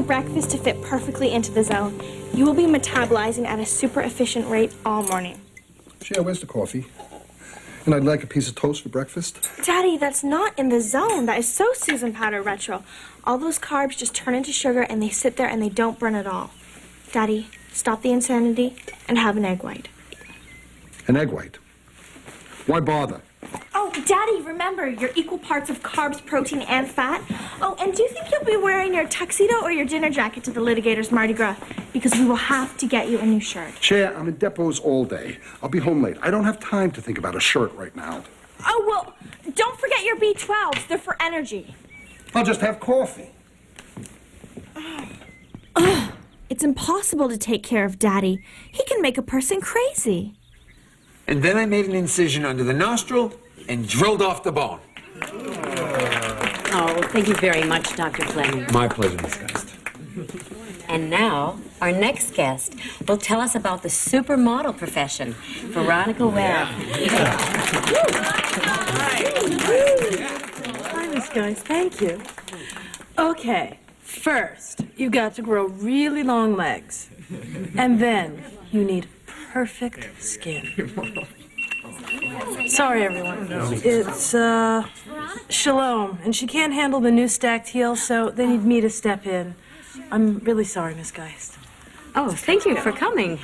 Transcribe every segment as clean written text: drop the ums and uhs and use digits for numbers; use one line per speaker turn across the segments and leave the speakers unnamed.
your breakfast to fit perfectly into the zone. You will be metabolizing at a super efficient rate all morning.
Cher, where's the coffee? And I'd like a piece of toast for breakfast.
Daddy, that's not in the zone. That is so Susan Powder retro. All those carbs just turn into sugar and they sit there and they don't burn at all. Daddy, stop the insanity and have an egg white.
An egg white? Why bother?
Oh, Daddy, remember, you're equal parts of carbs, protein, and fat. Oh, and do you think you'll be wearing your tuxedo or your dinner jacket to the litigator's Mardi Gras? Because we will have to get you a new shirt.
Cher, I'm in depots all day. I'll be home late. I don't have time to think about a shirt right now.
Oh, well, don't forget your B12s. They're for energy.
I'll just have coffee.
It's impossible to take care of Daddy. He can make a person crazy.
And then I made an incision under the nostril and drilled off the bone.
Oh, thank you very much, Dr. Fleming.
My pleasure, Miss Geist.
And now, our next guest will tell us about the supermodel profession, Veronica Webb.
Hi, Miss Geist. Thank you. Okay, first, you've got to grow really long legs. And then, you need perfect skin. Sorry, everyone. It's, Shalom, and she can't handle the new stacked heels, so they need me to step in. I'm really sorry, Miss Geist.
Oh, thank you for coming.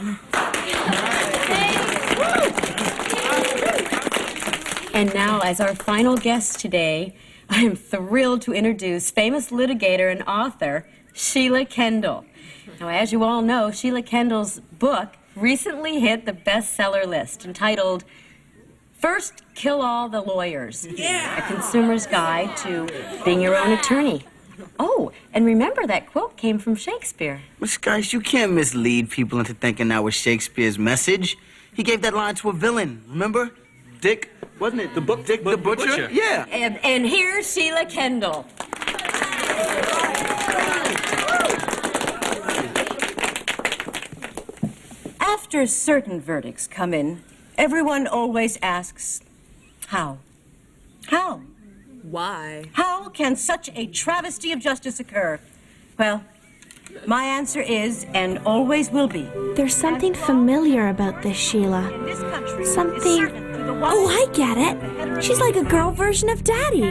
And now, as our final guest today, I am thrilled to introduce famous litigator and author, Sheila Kendall. Now, as you all know, Sheila Kendall's book recently hit the bestseller list, entitled First Kill All the Lawyers, a consumer's guide to being your own attorney. Oh, and remember that quote came from Shakespeare.
Miss Geist, you can't mislead people into thinking that was Shakespeare's message. He gave that line to a villain, remember? Dick, wasn't it? Dick the Butcher? Yeah.
And here's Sheila Kendall. After certain verdicts come in, everyone always asks, how? How?
Why?
How can such a travesty of justice occur? Well, my answer is, and always will be,
There's something familiar about this, Sheila. Something... Oh, I get it. She's like a girl version of Daddy.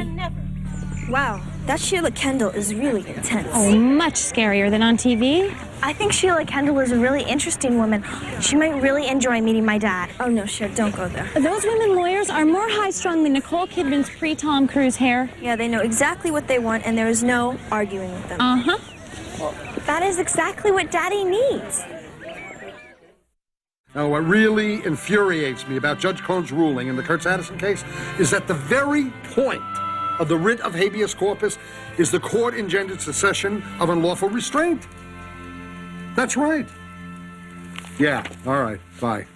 Wow, that Sheila Kendall is really intense.
Oh, much scarier than on TV.
I think Sheila Kendall is a really interesting woman. She might really enjoy meeting my dad.
Oh, no, Cher, don't go there.
Those women lawyers are more high-strung than Nicole Kidman's pre-Tom Cruise hair.
Yeah, they know exactly what they want, and there is no arguing with them.
Uh-huh.
Well, that is exactly what Daddy needs.
Now, what really infuriates me about Judge Cohn's ruling in the Kurtz Addison case is that the very point of the writ of habeas corpus is the court-engendered secession of unlawful restraint. That's right. Yeah, all right, bye.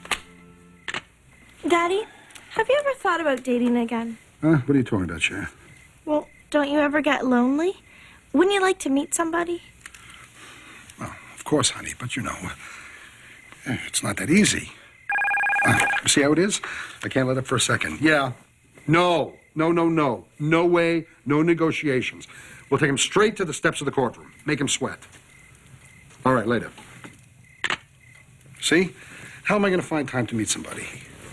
Daddy, have you ever thought about dating again?
What are you talking about, Cher?
Well, don't you ever get lonely? Wouldn't you like to meet somebody?
Well, of course, honey, but you know, it's not that easy. See how it is? I can't let up for a second. Yeah. No. No way, no negotiations. We'll take him straight to the steps of the courtroom. Make him sweat. All right, later. See? How am I going to find time to meet somebody?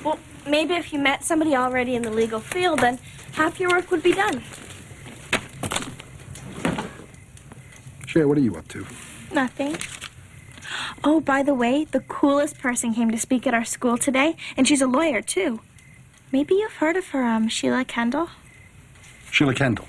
Well, maybe if you met somebody already in the legal field, then half your work would be done.
Cher, what are you up to?
Nothing. Oh, by the way, the coolest person came to speak at our school today, and she's a lawyer, too. Maybe you've heard of her, Sheila Kendall?
Sheila Kendall.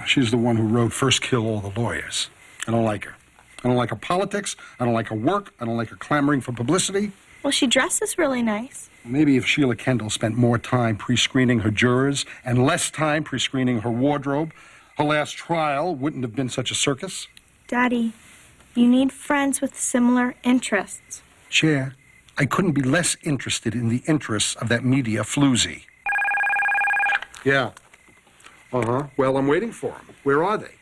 She's the one who wrote First Kill All the Lawyers. I don't like her. I don't like her politics. I don't like her work. I don't like her clamoring for publicity.
Well, she dresses really nice.
Maybe if Sheila Kendall spent more time pre-screening her jurors and less time pre-screening her wardrobe, her last trial wouldn't have been such a circus.
Daddy, you need friends with similar interests.
Cher, I couldn't be less interested in the interests of that media floozy. Yeah. Well, I'm waiting for them. Where are they?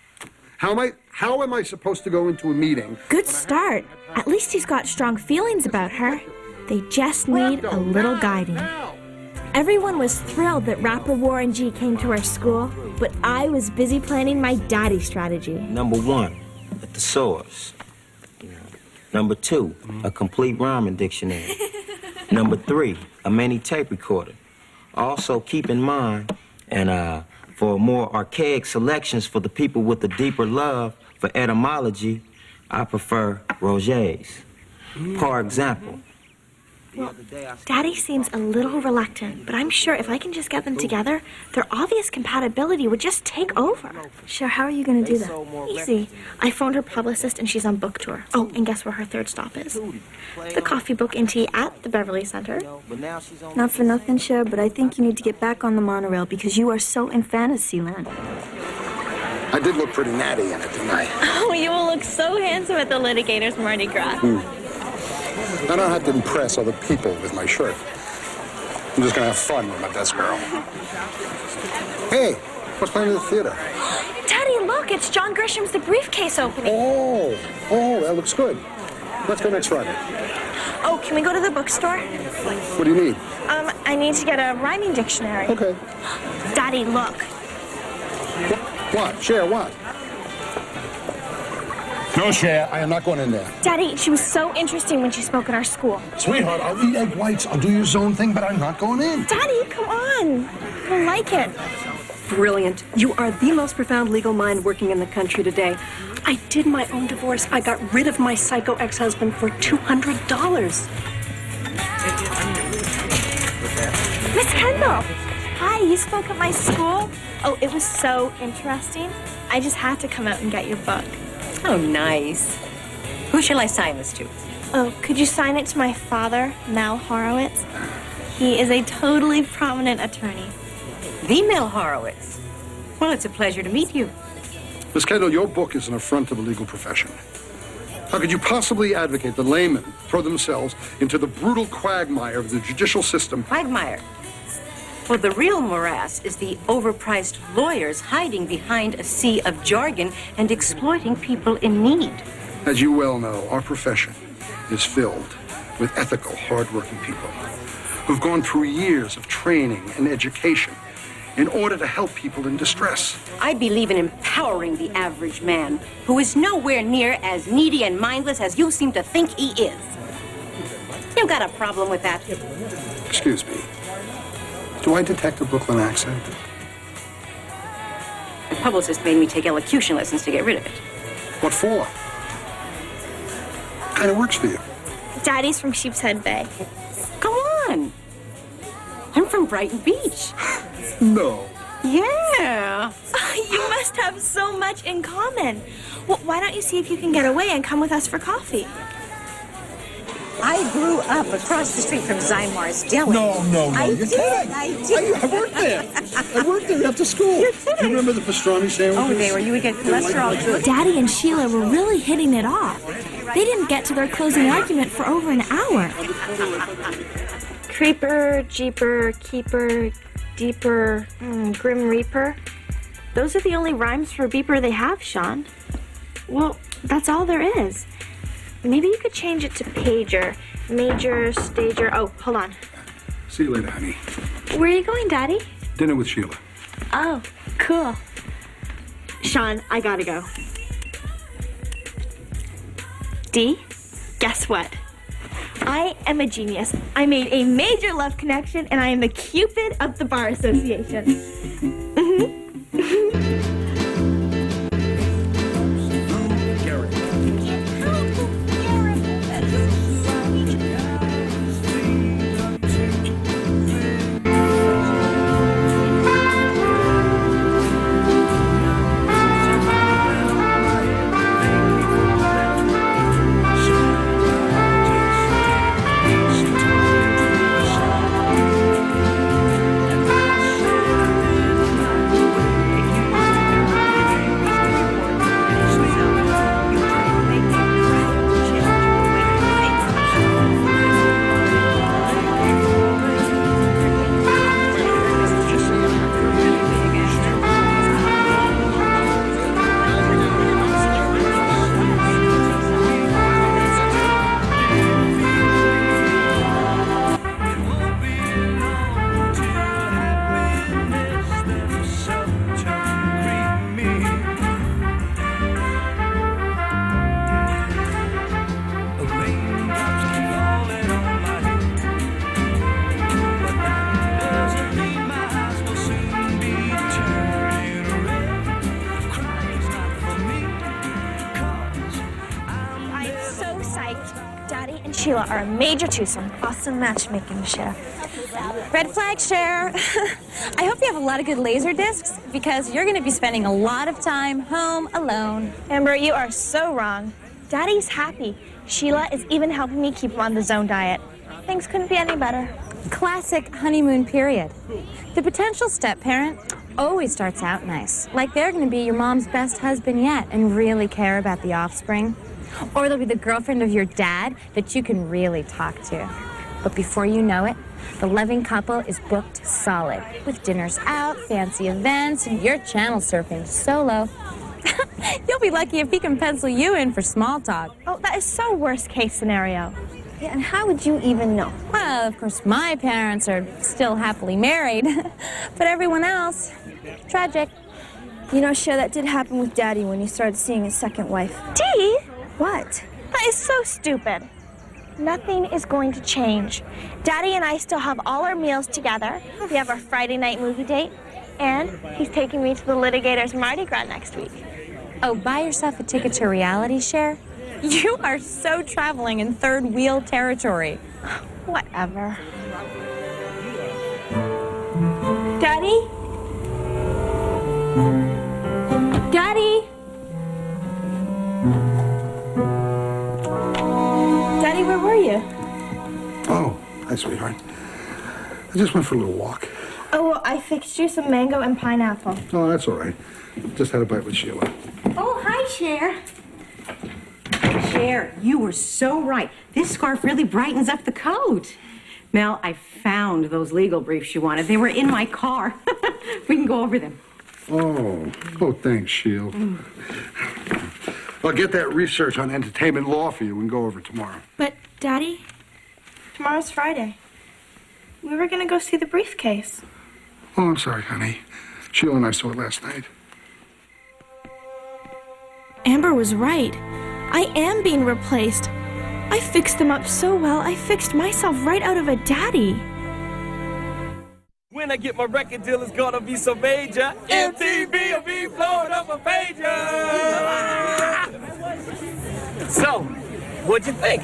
How am I supposed to go into a meeting?
Good start. At least he's got strong feelings about her. They just need a little guiding. Everyone was thrilled that rapper Warren G came to our school, but I was busy planning my daddy strategy.
Number one, a thesaurus. Number 2, a complete rhyming dictionary. Number 3, a mini tape recorder. Also, keep in mind, and for more archaic selections for the people with a deeper love for etymology, I prefer Roget's. For example,
Well, Daddy seems a little reluctant, but I'm sure if I can just get them together, their obvious compatibility would just take over.
Cher, how are you going to do that?
Easy. I phoned her publicist and she's on book tour. Oh, and guess where her third stop is? The Coffee, Book, and Tea at the Beverly Center.
Not for nothing, Cher, but I think you need to get back on the monorail because you are so in fantasy land.
I did look pretty natty in it, didn't I?
Oh, you will look so handsome at the litigators Mardi Gras.
I don't have to impress other people with my shirt. I'm just gonna have fun with my best girl. Hey, what's playing in the theater?
Daddy, look, it's John Grisham's The Briefcase opening.
Oh, that looks good. Let's go next Friday.
Oh, can we go to the bookstore?
What do you need?
I need to get a rhyming dictionary.
Okay.
Daddy, look.
What? Cher, what? No, Cher, I am not going in there.
Daddy, she was so interesting when she spoke at our school.
Sweetheart, I'll eat egg whites. I'll do your zone thing, but I'm not going in.
Daddy, come on. I don't like it.
Brilliant. You are the most profound legal mind working in the country today. I did my own divorce. I got rid of my psycho ex-husband for $200.
Miss Kendall. Hi, you spoke at my school? Oh, it was so interesting. I just had to come out and get your book.
Oh, nice. Who shall I sign this to?
Oh, could you sign it to my father, Mal Horowitz? He is a totally prominent attorney.
The Mel Horowitz. Well, it's a pleasure to meet you.
Miss Kendall, your book is an affront to the legal profession. How could you possibly advocate the laymen throw themselves into the brutal quagmire of the judicial system?
Quagmire. Well, the real morass is the overpriced lawyers hiding behind a sea of jargon and exploiting people in need.
As you well know, our profession is filled with ethical, hard-working people who've gone through years of training and education in order to help people in distress.
I believe in empowering the average man who is nowhere near as needy and mindless as you seem to think he is. You got a problem with that?
Excuse me. Do I detect a Brooklyn accent?
The publicist made me take elocution lessons to get rid of it.
What for? Kind of works for you.
Daddy's from Sheepshead Bay.
Come on. I'm from Brighton Beach.
No.
Yeah.
You must have so much in common. Well, why don't you see if you can get away and come with us for coffee?
I grew up across the street from Zymar's Deli.
No, you can't.
I did.
I worked there. I worked there after school.
You're kidding.
You remember the pastrami sandwiches?
Oh, they were. You would get cholesterol too.
Daddy and Sheila were really hitting it off. They didn't get to their closing argument for over an hour. Creeper, Jeeper, Keeper, Deeper, Grim Reaper. Those are the only rhymes for beeper they have, Sean. Well, that's all there is. Maybe you could change it to pager, major, stager. Oh, hold on.
See you later, honey.
Where are you going, Daddy?
Dinner with Sheila.
Oh, cool. Sean, I gotta go. Dee, guess what? I am a genius. I made a major love connection, and I am the Cupid of the Bar Association. Daddy and Sheila are a major twosome. Awesome matchmaking, Cher.
Red flag, Cher. I hope you have a lot of good laser discs because you're going to be spending a lot of time home alone.
Amber, you are so wrong. Daddy's happy. Sheila is even helping me keep him on the zone diet. Things couldn't be any better.
Classic honeymoon period. The potential step-parent always starts out nice, like they're going to be your mom's best husband yet and really care about the offspring. Or they'll be the girlfriend of your dad that you can really talk to. But before you know it, the loving couple is booked solid, with dinners out, fancy events, and you're channel surfing solo. You'll be lucky if he can pencil you in for small talk.
Oh, that is so worst case scenario. Yeah, and how would you even know?
Well, of course, my parents are still happily married, but everyone else, tragic.
You know, Cher, that did happen with Daddy when he started seeing his second wife.
Dee?
What?
That is so stupid. Nothing is going to change. Daddy and I still have all our meals together. We have our Friday night movie date, and he's taking me to the litigator's Mardi Gras next week.
Oh, buy yourself a ticket to reality, Cher? You are so traveling in third wheel territory.
Whatever. Daddy? Daddy? Daddy, where were you?
Oh, hi, sweetheart. I just went for a little walk.
Oh, well, I fixed you some mango and pineapple.
Oh, that's all right. Just had a bite with Sheila.
Oh, hi, Cher. Cher, you were so right. This scarf really brightens up the coat. Mel, I found those legal briefs you wanted. They were in my car. We can go over them.
Oh, thanks, Sheila. I'll get that research on entertainment law for you and go over tomorrow.
But, Daddy, tomorrow's Friday. We were going to go see the briefcase.
Oh, I'm sorry, honey. Sheila and I saw it last night.
Amber was right. I am being replaced. I fixed them up so well, I fixed myself right out of a daddy.
When I get my record deal, it's gonna be so major. MTV will be blowing up a pager. So, what'd you think?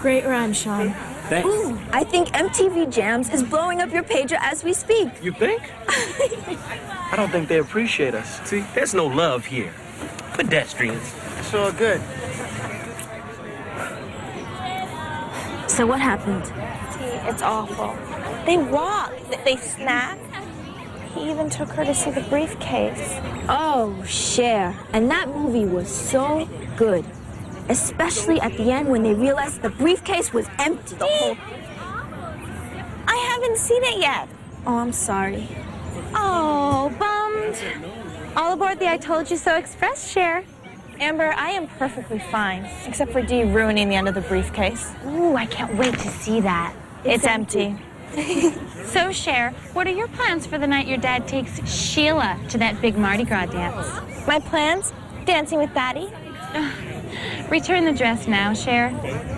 Great rhyme, Sean.
Thanks.
Ooh, I think MTV Jams is blowing up your pager as we speak.
You think? I don't think they appreciate us. See, there's no love here. Pedestrians.
It's all good.
So what happened?
It's awful. They walk, they snack. He even took her to see the briefcase.
Oh, Cher. And that movie was so good. Especially at the end when they realized the briefcase was empty. The whole...
I haven't seen it yet.
Oh, I'm sorry.
Oh, bummed. All aboard the I Told You So Express, Cher.
Amber, I am perfectly fine, except for Dee ruining the end of the briefcase.
Ooh, I can't wait to see that.
It's empty.
So, Cher, what are your plans for the night your dad takes Sheila to that big Mardi Gras dance?
My plans? Dancing with Daddy?
Return the dress now, Cher.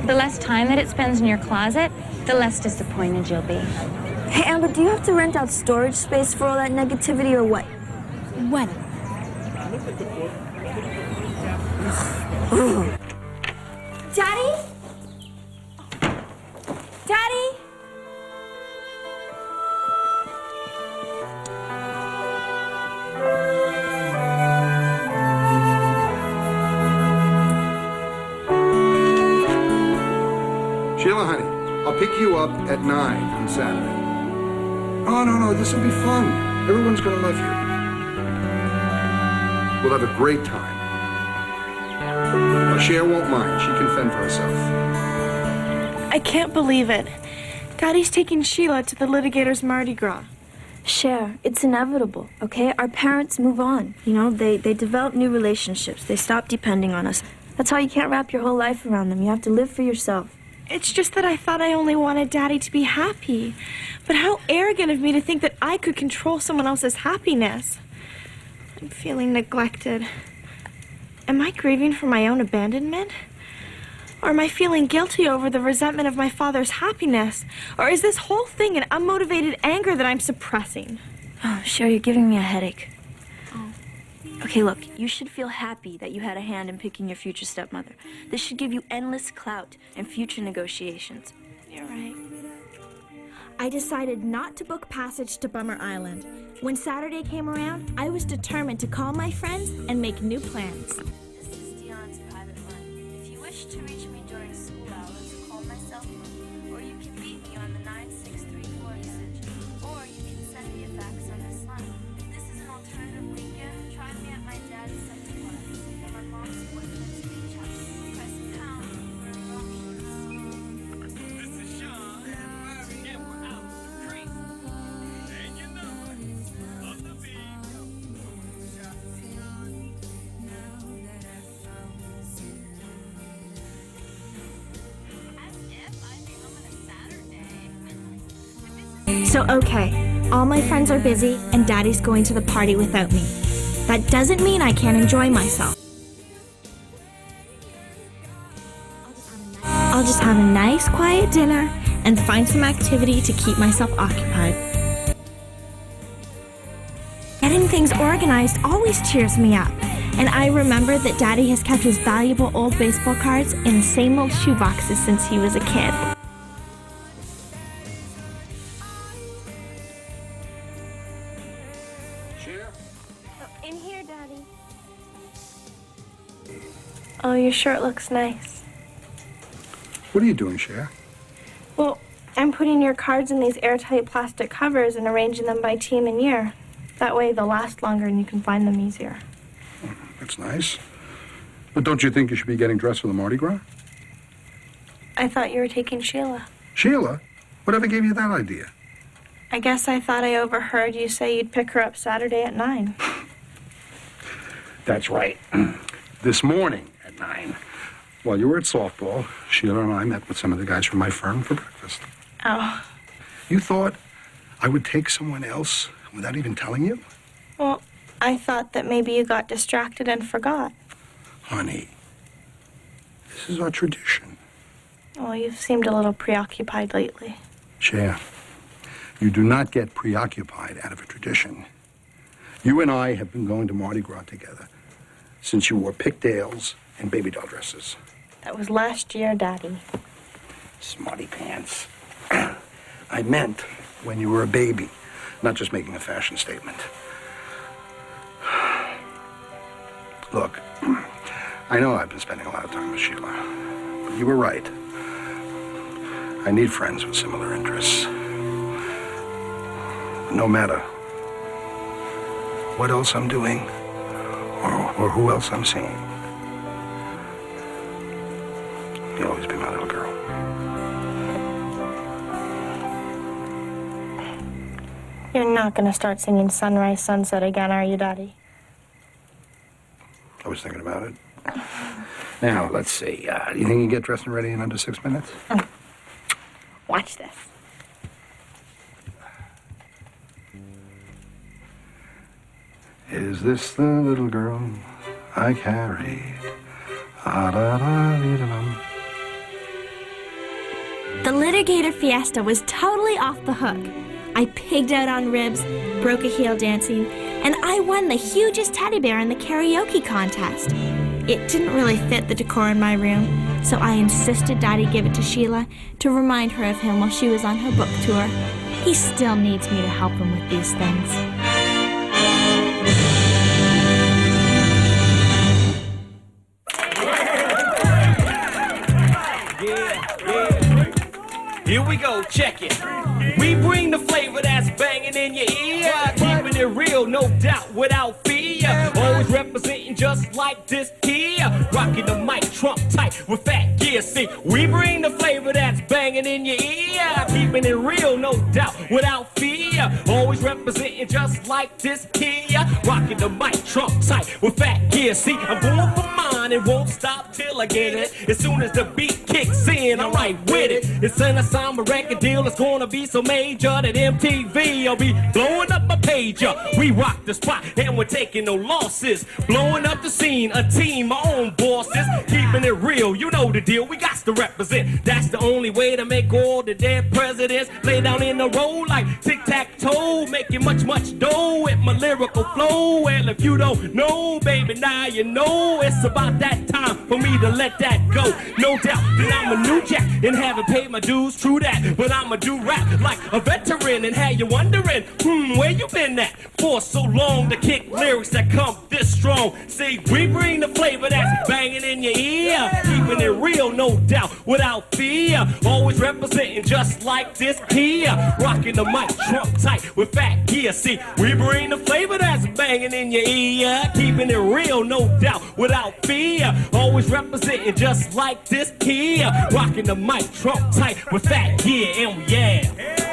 The less time that it spends in your closet, the less disappointed you'll be.
Hey, Amber, do you have to rent out storage space for all that negativity or what?
What?
Daddy? Daddy?
Sheila, honey, I'll pick you up at 9 on Saturday. Oh, no, this will be fun. Everyone's gonna love you. We'll have a great time. Now, Cher won't mind. She can fend for herself.
I can't believe it. Daddy's taking Sheila to the litigator's Mardi Gras.
Cher, it's inevitable, okay? Our parents move on. You know, they develop new relationships. They stop depending on us. That's how you can't wrap your whole life around them. You have to live for yourself.
It's just that I thought I only wanted Daddy to be happy. But how arrogant of me to think that I could control someone else's happiness. I'm feeling neglected. Am I grieving for my own abandonment? Or am I feeling guilty over the resentment of my father's happiness? Or is this whole thing an unmotivated anger that I'm suppressing?
Oh, Cher, you're giving me a headache.
Oh.
Okay, look, you should feel happy that you had a hand in picking your future stepmother. This should give you endless clout and future negotiations.
You're right. I decided not to book passage to Bummer Island. When Saturday came around, I was determined to call my friends and make new plans.
This is Dion's private line. If you wish to reach me during school hours, call my cell phone, or you can beat me on the 9634 extension, or you can send me a fax on this line. This is an alternative weekend. Try me at my dad's second class, or my mom's boyfriend's beach house. Press pound for a wrong.
This is Sean, and we're out the creek. And you know it, on the beat.
So, okay, all my friends are busy and Daddy's going to the party without me. That doesn't mean I can't enjoy myself. I'll just have a nice, quiet dinner and find some activity to keep myself occupied. Getting things organized always cheers me up, and I remember that Daddy has kept his valuable old baseball cards in the same old shoeboxes since he was a kid.
Cher?
In here, Daddy. Oh, your shirt looks nice.
What are you doing, Cher?
Well, I'm putting your cards in these airtight plastic covers and arranging them by team and year. That way they'll last longer and you can find them easier.
That's nice. But don't you think you should be getting dressed for the Mardi Gras?
I thought you were taking Sheila.
Sheila? Whatever gave you that idea?
I guess I thought I overheard you say you'd pick her up Saturday at 9.
That's right. This morning at 9. While you were at softball, Sheila and I met with some of the guys from my firm for breakfast.
Oh.
You thought I would take someone else without even telling you?
Well, I thought that maybe you got distracted and forgot.
Honey, this is our tradition.
Well, you've seemed a little preoccupied lately.
Cher, you do not get preoccupied out of a tradition. You and I have been going to Mardi Gras together since you wore pigtails and baby doll dresses.
That was last year, Daddy.
Smarty pants. I meant when you were a baby, not just making a fashion statement. Look, I know I've been spending a lot of time with Sheila, but you were right. I need friends with similar interests. No matter what else I'm doing or who else I'm seeing, you'll always be my little girl.
You're not going to start singing Sunrise, Sunset again, are you, Daddy?
I was thinking about it. Now, let's see. Do you think you can get dressed and ready in under 6 minutes?
Watch this.
Is this the little girl I carried? Ah-da-da-dee-da-dum.
The litigator fiesta was totally off the hook. I pigged out on ribs, broke a heel dancing, and I won the hugest teddy bear in the karaoke contest. It didn't really fit the decor in my room, so I insisted Daddy give it to Sheila to remind her of him while she was on her book tour. He still needs me to help him with these things.
Here we go, check it. We bring the flavor that's banging in your ear. Keeping it real, no doubt, without fear. Always representing just like this here. Rocking the mic, trump tight with fat gear. See, we bring the flavor that's banging in your ear. Keeping it real, no doubt, without fear. Always representing just like this here. Rocking the mic, trump tight with fat gear. See, I'm going for mine and won't stop till I get it. As soon as the beat kicks in, I'm right with it. It's an ensemble record deal that's gonna be so major that MTV will be blowing up a pager. We rock the spot and we're taking no losses. Blowing up the scene, a team, my own bosses. Keeping it real, you know the deal, we got to represent. That's the only way to make all the dead presidents lay down in a row like tic-tac-toe. Making much dough with my lyrical flow. Well, if you don't know, baby, now you know. It's about that time for me to let that go. No doubt that I'm a new jack and haven't paid my dues, true that. But I'ma do rap like a veteran and have you wondering, where you been at for so long to kick lyrics that come this strong? See, we bring the flavor that's banging in your ear, keeping it real, no doubt, without fear. Always representing just like this here, rocking the mic trump tight with fat gear. See, we bring the flavor that's banging in your ear, keeping it real, no doubt, without fear. Always representing just like this here, rocking the mic trump tight with fat gear, and yeah.